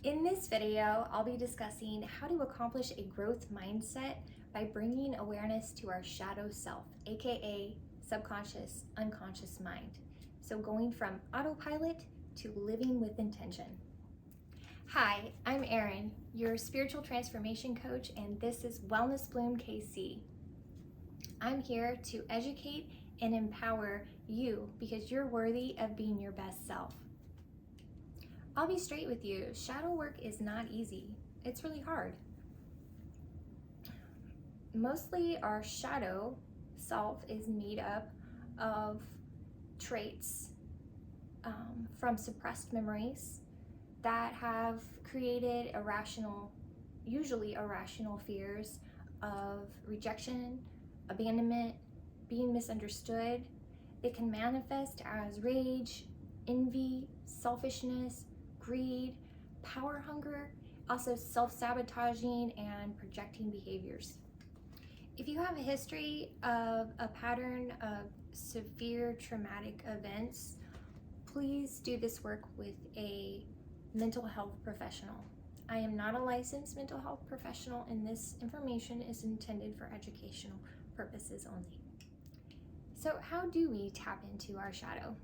In this video, I'll be discussing how to accomplish a growth mindset by bringing awareness to our shadow self, aka subconscious, unconscious mind. So going from autopilot to living with intention. Hi, I'm Erin, your spiritual transformation coach, and this is Wellness Bloom KC. I'm here to educate and empower you because you're worthy of being your best self. I'll be straight with you, shadow work is not easy. It's really hard. Mostly our shadow self is made up of traits from suppressed memories that have created usually irrational fears of rejection, abandonment, being misunderstood. They can manifest as rage, envy, selfishness, greed, power hunger, also self-sabotaging and projecting behaviors. If you have a history of a pattern of severe traumatic events, please do this work with a mental health professional. I am not a licensed mental health professional, and this information is intended for educational purposes only. So how do we tap into our shadow?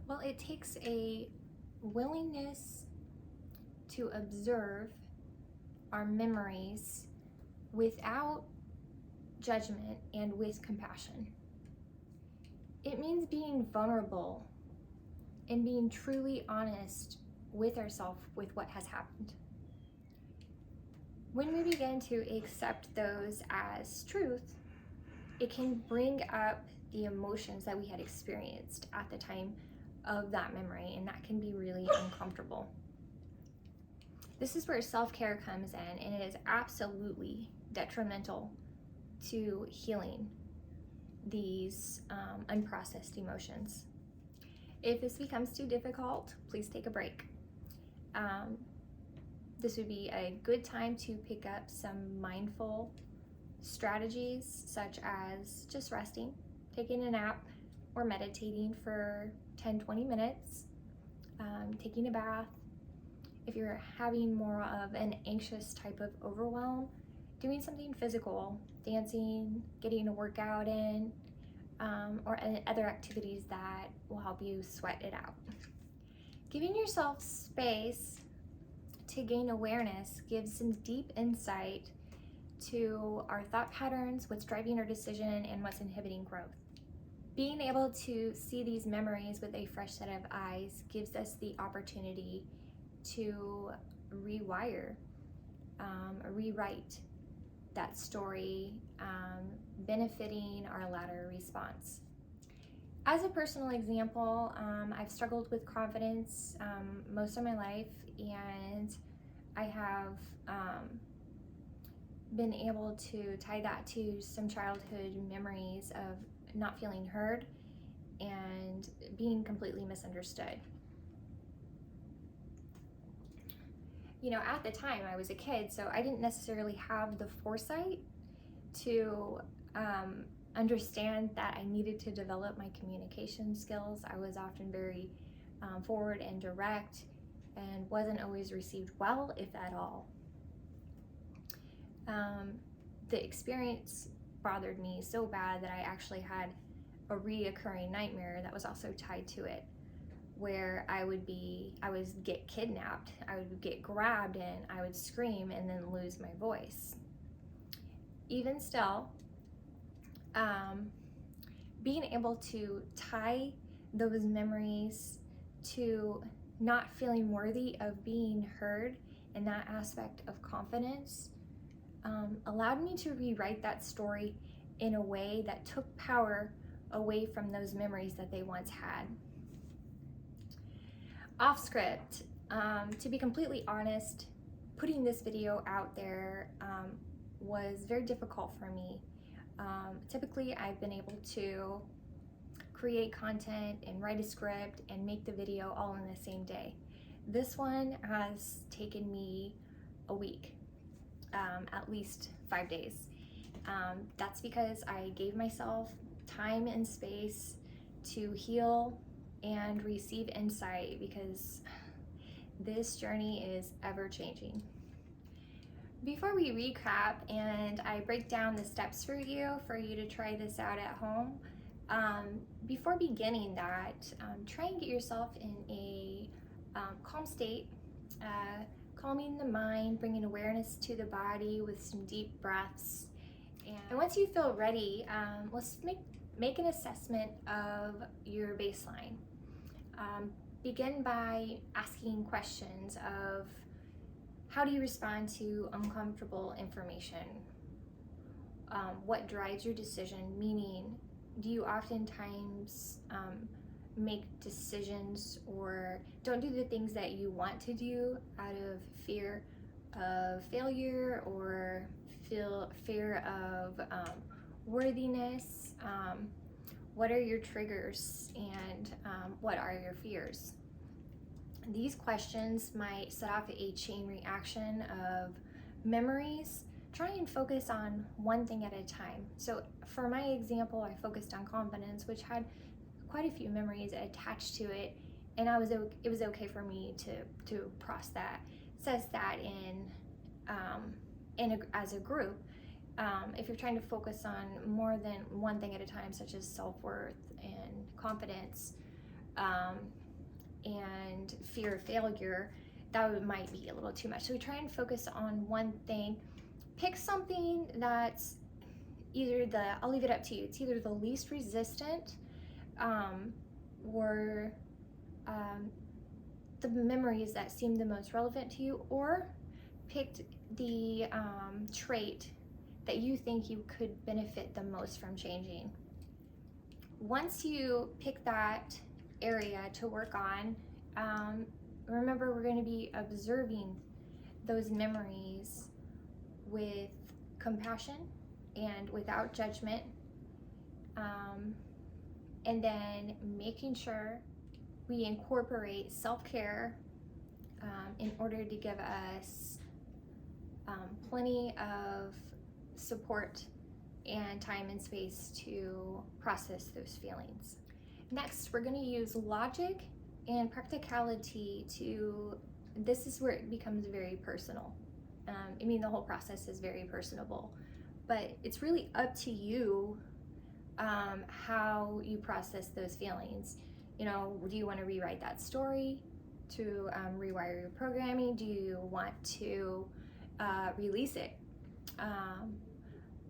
Well, it takes a willingness to observe our memories without judgment and with compassion. It means being vulnerable and being truly honest with ourselves with what has happened. When we begin to accept those as truth, it can bring up the emotions that we had experienced at the time of that memory, and that can be really uncomfortable. This is where self-care comes in, and it is absolutely detrimental to healing these unprocessed emotions. If this becomes too difficult, please take a break. This would be a good time to pick up some mindful strategies, such as just resting, taking a nap, or meditating for 10-20 minutes, taking a bath. If you're having more of an anxious type of overwhelm, doing something physical, dancing, getting a workout in, or other activities that will help you sweat it out. Giving yourself space to gain awareness gives some deep insight to our thought patterns, what's driving our decision, and what's inhibiting growth. Being able to see these memories with a fresh set of eyes gives us the opportunity to rewire, rewrite that story, benefiting our latter response. As a personal example, I've struggled with confidence most of my life, and I have been able to tie that to some childhood memories of not feeling heard and being completely misunderstood. You know, at the time I was a kid, so I didn't necessarily have the foresight to understand that I needed to develop my communication skills. I was often very forward and direct and wasn't always received well, if at all. The experience bothered me so bad that I actually had a reoccurring nightmare that was also tied to it, where I would get kidnapped, I would get grabbed, and I would scream and then lose my voice. Even still, being able to tie those memories to not feeling worthy of being heard and that aspect of confidence allowed me to rewrite that story in a way that took power away from those memories that they once had. Off script, to be completely honest, putting this video out there was very difficult for me. Typically, I've been able to create content and write a script and make the video all in the same day. This one has taken me a week, at least 5 days. That's because I gave myself time and space to heal and receive insight, because This journey is ever changing. Before we recap and I break down the steps for you to try this out at home, before beginning that, try and get yourself in a calm state, calming the mind, bringing awareness to the body with some deep breaths. And once you feel ready, let's make an assessment of your baseline. Begin by asking questions of, how do you respond to uncomfortable information? What drives your decision? Meaning, do you oftentimes make decisions or don't do the things that you want to do out of fear of failure or fear of worthiness? What are your triggers and what are your fears? These questions might set off a chain reaction of memories. Try and focus on one thing at a time. So for my example, I focused on confidence, which had quite a few memories attached to it, and it was okay for me to process that as a group. If you're trying to focus on more than one thing at a time, such as self-worth and confidence, and fear of failure, that might be a little too much. So we try and focus on one thing. Pick something that's I'll leave it up to you. It's either the least resistant or the memories that seem the most relevant to you, or picked the trait that you think you could benefit the most from changing. Once you pick that area to work on, remember, we're going to be observing those memories with compassion and without judgment, and then making sure we incorporate self-care in order to give us plenty of support and time and space to process those feelings. Next, we're going to use logic and practicality this is where it becomes very personal. The whole process is very personable, but it's really up to you how you process those feelings. Do you want to rewrite that story to rewire your programming? Do you want to release it?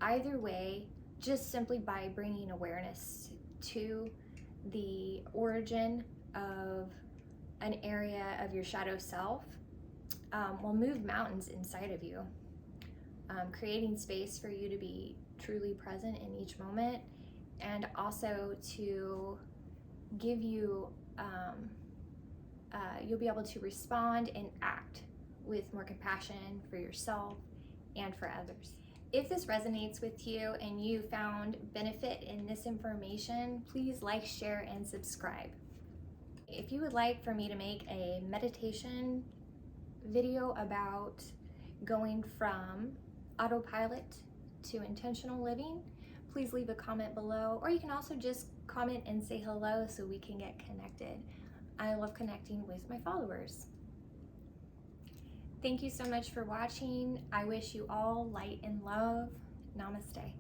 Either way, just simply by bringing awareness to the origin of an area of your shadow self will move mountains inside of you, creating space for you to be truly present in each moment, and also to give you you'll be able to respond and act with more compassion for yourself and for others. If this resonates with you and you found benefit in this information, please like, share, and subscribe. If you would like for me to make a meditation video about going from autopilot to intentional living, please leave a comment below, or you can also just comment and say hello so we can get connected. I love connecting with my followers. Thank you so much for watching. I wish you all light and love. Namaste.